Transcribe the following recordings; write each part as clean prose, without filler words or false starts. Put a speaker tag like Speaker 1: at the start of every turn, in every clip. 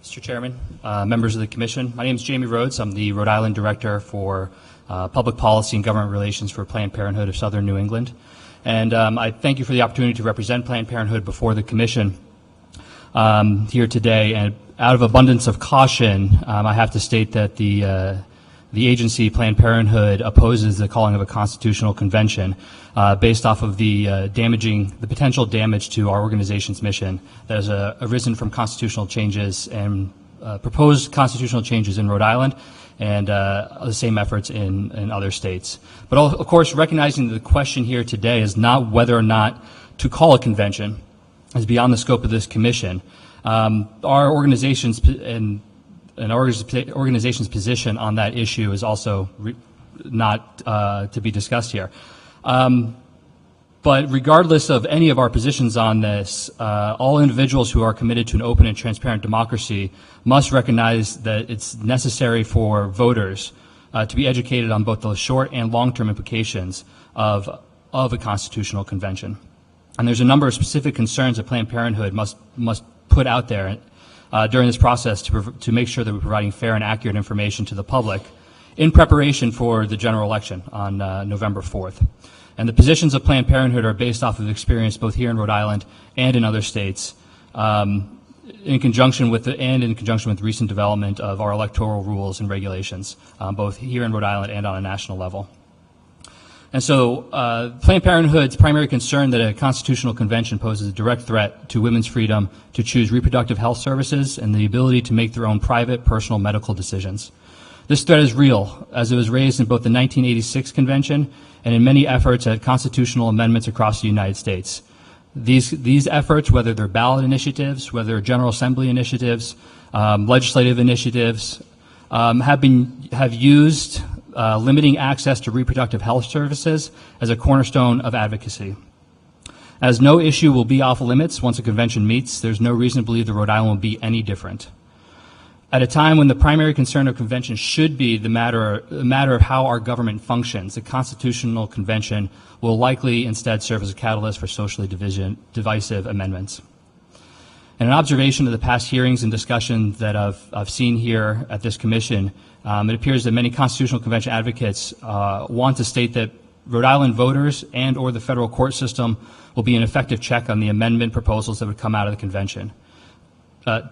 Speaker 1: Mr. Chairman, members of the Commission, my name is Jaimie Rhodes. I'm the Rhode Island Director for Public Policy and Government Relations for Planned Parenthood of Southern New England. And I thank you for the opportunity to represent Planned Parenthood before the Commission here today. And out of abundance of caution, I have to state that the agency, Planned Parenthood, opposes the calling of a constitutional convention based off of the potential damage to our organization's mission that has arisen from constitutional changes and proposed constitutional changes in Rhode Island and the same efforts in other states. But of course, recognizing that the question here today is not whether or not to call a convention, is beyond the scope of this commission. Our organization's organization's position on that issue is also not to be discussed here. But regardless of any of our positions on this, all individuals who are committed to an open and transparent democracy must recognize that it's necessary for voters to be educated on both the short and long-term implications of a constitutional convention. And there's a number of specific concerns that Planned Parenthood must put out there during this process to make sure that we're providing fair and accurate information to the public in preparation for the general election on November 4th. And the positions of Planned Parenthood are based off of experience both here in Rhode Island and in other states, in conjunction with recent development of our electoral rules and regulations, both here in Rhode Island and on a national level. And so Planned Parenthood's primary concern that a constitutional convention poses a direct threat to women's freedom to choose reproductive health services and the ability to make their own private, personal medical decisions. This threat is real, as it was raised in both the 1986 convention and in many efforts at constitutional amendments across the United States. These efforts, whether they're ballot initiatives, whether they're General Assembly initiatives, legislative initiatives, have used limiting access to reproductive health services as a cornerstone of advocacy. As no issue will be off limits once a convention meets, there's no reason to believe that Rhode Island will be any different. At a time when the primary concern of convention should be the matter of how our government functions, a constitutional convention will likely instead serve as a catalyst for socially divisive amendments. And an observation of the past hearings and discussions that I've seen here at this commission, it appears that many constitutional convention advocates want to state that Rhode Island voters and or the federal court system will be an effective check on the amendment proposals that would come out of the convention.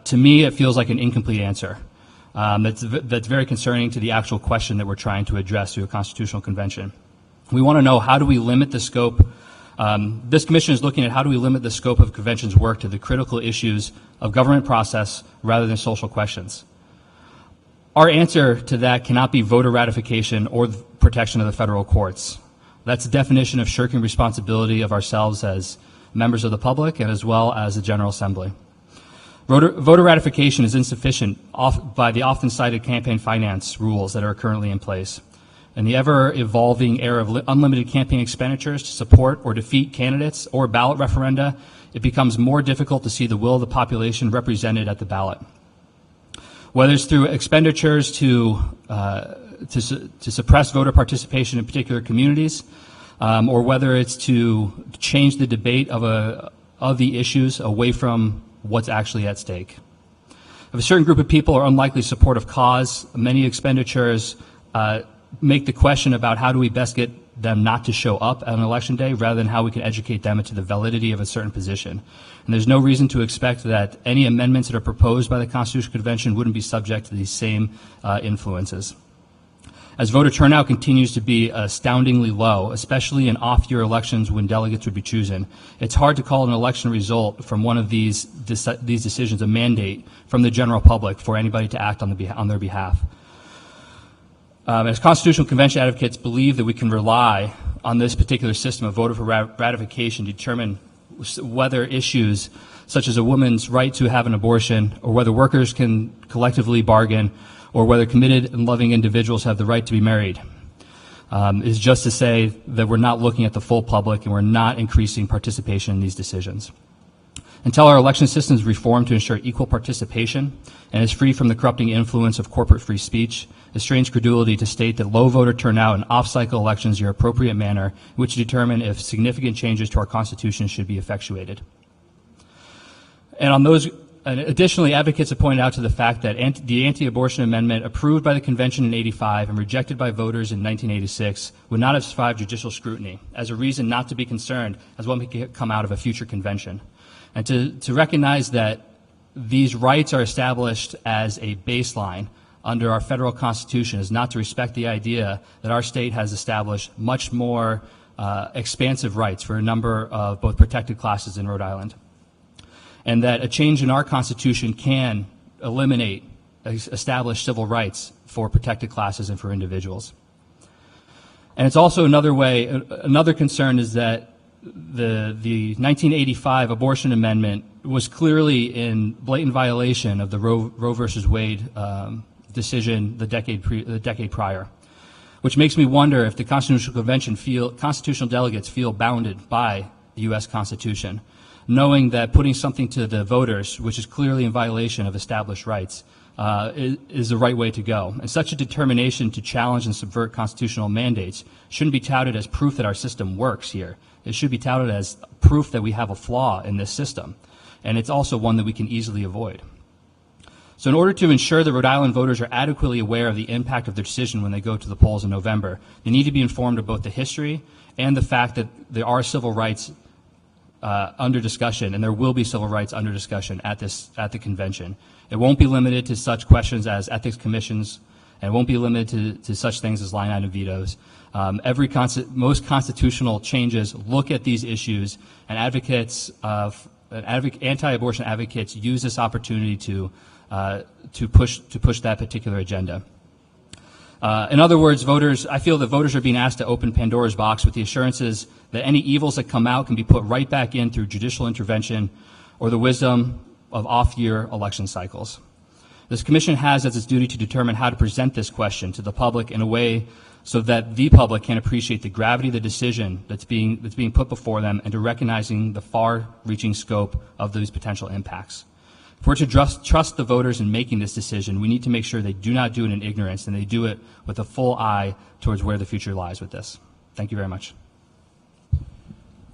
Speaker 1: To me, it feels like an incomplete answer. That's very concerning to the actual question that we're trying to address through a constitutional convention. We want to know, how do we limit the scope? This commission is looking at how do we limit the scope of convention's work to the critical issues of government process rather than social questions. Our answer to that cannot be voter ratification or the protection of the federal courts. That's the definition of shirking responsibility of ourselves as members of the public and as well as the General Assembly. Voter ratification is insufficient by the often cited campaign finance rules that are currently in place. In the ever-evolving era of unlimited campaign expenditures to support or defeat candidates or ballot referenda, it becomes more difficult to see the will of the population represented at the ballot. Whether it's through expenditures to suppress voter participation in particular communities, or whether it's to change the debate of the issues away from what's actually at stake. If a certain group of people are unlikely to support a cause, many expenditures make the question about how do we best get them not to show up on election day rather than how we can educate them into the validity of a certain position. And there's no reason to expect that any amendments that are proposed by the Constitutional Convention wouldn't be subject to these same influences. As voter turnout continues to be astoundingly low, especially in off-year elections when delegates would be chosen, it's hard to call an election result from one of these decisions a mandate from the general public for anybody to act on their behalf. As Constitutional Convention advocates believe that we can rely on this particular system of voter for ratification to determine whether issues such as a woman's right to have an abortion or whether workers can collectively bargain or whether committed and loving individuals have the right to be married, is just to say that we're not looking at the full public and we're not increasing participation in these decisions. Until our election system is reformed to ensure equal participation and is free from the corrupting influence of corporate free speech, it strains credulity to state that low voter turnout and off-cycle elections are an appropriate manner in which to determine if significant changes to our Constitution should be effectuated. And on those And additionally, advocates have pointed out to the fact that the anti-abortion amendment approved by the convention in '85 and rejected by voters in 1986 would not have survived judicial scrutiny, as a reason not to be concerned as what may come out of a future convention. And to recognize that these rights are established as a baseline under our federal constitution is not to respect the idea that our state has established much more expansive rights for a number of both protected classes in Rhode Island. And that a change in our Constitution can eliminate established civil rights for protected classes and for individuals. And it's also another concern is that the 1985 abortion amendment was clearly in blatant violation of the Roe versus Wade decision the decade prior, which makes me wonder if the Constitutional Convention constitutional delegates feel bounded by the U.S. Constitution, knowing that putting something to the voters, which is clearly in violation of established rights, is the right way to go. And such a determination to challenge and subvert constitutional mandates shouldn't be touted as proof that our system works here. It should be touted as proof that we have a flaw in this system. And it's also one that we can easily avoid. So in order to ensure that Rhode Island voters are adequately aware of the impact of their decision when they go to the polls in November, they need to be informed of both the history and the fact that there are civil rights under discussion, and there will be civil rights under discussion at the convention. It won't be limited to such questions as ethics commissions, and it won't be limited to such things as line item vetoes. Most constitutional changes look at these issues, and anti-abortion advocates use this opportunity to push that particular agenda. In other words, I feel that voters are being asked to open Pandora's box with the assurances that any evils that come out can be put right back in through judicial intervention or the wisdom of off-year election cycles. This commission has as its duty to determine how to present this question to the public in a way so that the public can appreciate the gravity of the decision that's being put before them and to recognizing the far-reaching scope of these potential impacts. If we're to trust the voters in making this decision, we need to make sure they do not do it in ignorance and they do it with a full eye towards where the future lies with this. Thank you very much.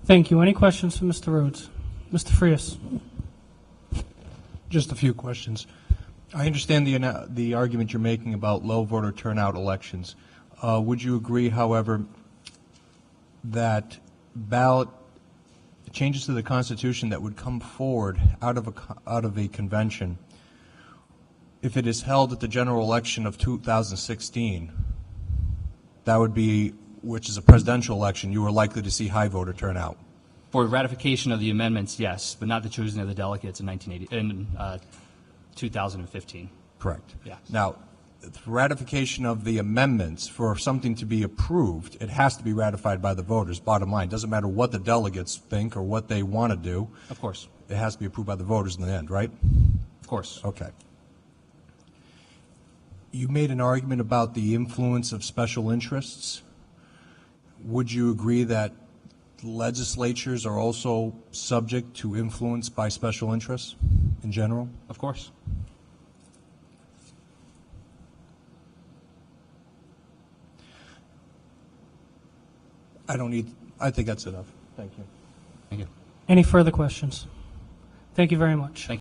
Speaker 2: Thank you. Any questions for Mr. Rhodes? Mr. Frias.
Speaker 3: Just a few questions. I understand the argument you're making about low voter turnout elections. Would you agree, however, that ballot changes to the Constitution that would come forward out of a convention, if it is held at the general election of 2016, that would be, which is a presidential election, you are likely to see high voter turnout?
Speaker 1: For ratification of the amendments, yes, but not the choosing of the delegates in 2015.
Speaker 3: Correct.
Speaker 1: Yes.
Speaker 3: Now, the ratification of the amendments, for something to be approved, it has to be ratified by the voters, bottom line. It doesn't matter what the delegates think or what they want to do.
Speaker 1: Of course.
Speaker 3: It has to be approved by the voters in the end, right?
Speaker 1: Of course.
Speaker 3: Okay. You made an argument about the influence of special interests. Would you agree that legislatures are also subject to influence by special interests in general?
Speaker 1: Of course.
Speaker 3: I think that's enough. Thank you.
Speaker 1: Thank you.
Speaker 2: Any further questions? Thank you very much.
Speaker 1: Thank you.